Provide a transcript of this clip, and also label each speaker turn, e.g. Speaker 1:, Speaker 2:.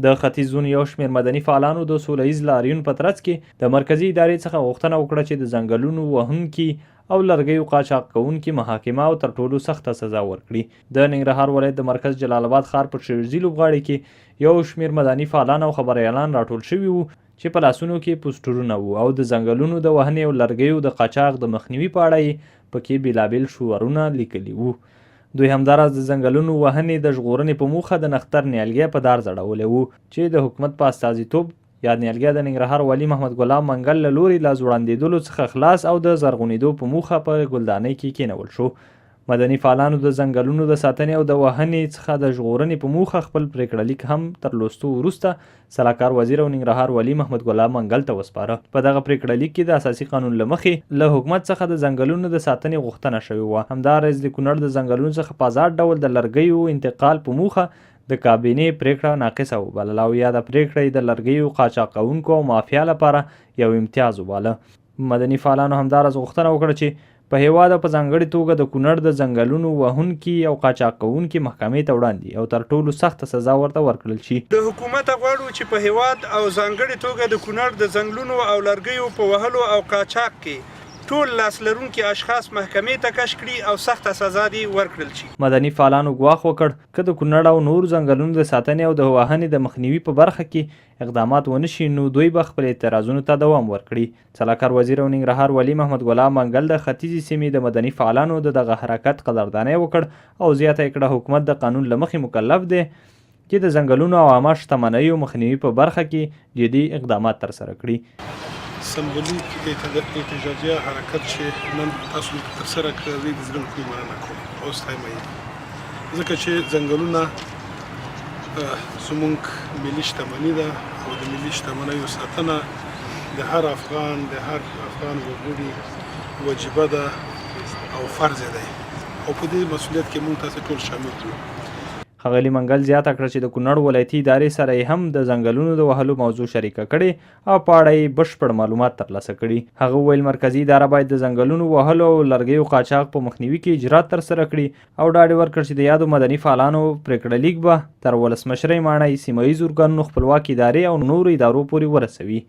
Speaker 1: د ختیځ زون یو شمېر مدني فعالانو د سوله ییز لاریون په ترڅ کې د مرکزي ادارې څخه غوښتنه وکړه چې د ځنګلونو وهونکي او لرګیو قاچاق کوونکي محاکمه او تر ټولو سخته سزا ورکړي. د ننګرهار ولایت د مرکز جلال آباد ښار په شیرزي لوبغاړي کې یو شمېر مدني فعالان او خبریالان راټول شوي وو چې په لاسونو کې پوسټرونه وو او د ځنګلونو د وهنې او لرګیو د قاچاق د مخنیوي په اړه یې پکې بېلابېل شعارونه لیکلي وو. دوی همداراز د ځنګلونو وهنې د ژغورنې په موخه د نښتر نیالګی په دار ځړولی وو چې د حکومت په استازیتوب یا نیالګی د ننګرهار والي محمد ګلاب منګل له لوري لا ځوړندېدلو څخه خلاص او د زرغونېدو په موخه په ګلدانۍ کې کېنول شو. مدني فعالانو د ځنګلونو د ساتنې او د وهنې څخه د ژغورنې په موخه خپل پریکړه لیک هم تر لوستو وروسته سلاکار وزیر او ننګرهار والي محمد ګلاب منګل ته وسپاره. په دغه پریکړه لیک کې د اساسي قانون له مخې له حکومت څخه د ځنګلونو د ساتنې غوښتنه شوې وه. همداراز د کونړ د ځنګلونو څخه په ازاد ډول د لرګیو انتقال په موخه د کابینې پریکړه ناقصه وبلله او یا د پریکړې د لرګیو قاچاق کوونکو او مافیا لپاره یو امتیاز وباله. مدني فعالانو همداراز غوښتنه وکړه چې په هیواد په ځانګړې توګه د کونړ د ځنګلونو وهونکي او قاچاق کوونکي محکمې ته وړاندې او تر ټولو سخته سزا ورته ورکړل شي.
Speaker 2: د حکومت غواړو چې په هیواد او ځانګړې توګه د کونړ د ځنګلونو او لرګیو په وهلو او قاچاق کې ټول لاس لرونکي اشخاص محکمې ته کش کړي او سخته سزا دې ورکړل شي.
Speaker 1: مدني فعالانو ګواښ وکړ که د کونړ او نورو ځنګلونو د ساتنې او د وهنې د مخنیوي په برخه کې اقدامات ونه شي نو دوی به خپل اعتراضونو ته دوام ورکړي. سلاکار وزیر او ننګرهار والي محمد ګلاب منګل د ختیځې سیمې د مدني فعالانو د دغه حرکت قدرداني وکړ او زیاته یې کړه حکومت د قانون له مخې مکلف دی چې د ځنګلونو او عامه شتمنیو مخنیوي په برخه کې جدي اقدامات ترسره کړي.
Speaker 2: سمبولیک احتجاجیه حرکت چې نن تاسو ترسره کړی د زړه کومه مننه کوم او ستایم ځکه چې ځنګلونه زموږ ملي شتمني ده او د ملي شتمنیو ساتنه د هر افغان وګړي وجیبه ده او فرض دی او په دې مسؤلیت کې موږ تاسو ټول شامل یو.
Speaker 1: ښاغلي منګل زیاته کړه چې د کونړ ولایتي ادارې سره یې هم د ځنګلونو د وهلو موضوع شریکه کړې او په اړه یې بشپړ معلومات ترلاسه کړي. هغه وویل مرکزي اداره باید د ځنګلونو وهلو او لرګیو قاچاق په مخنیوي کې اجرات ترسره کړي او ډاډ ورکړ چې د یادو مدني فعالانو پریکړه لیک به تر ولسمشرۍ ماڼۍ، سیمه ییزو ارګانونو، خپلواکې ادارې او نورو ادارو پورې ورسوي.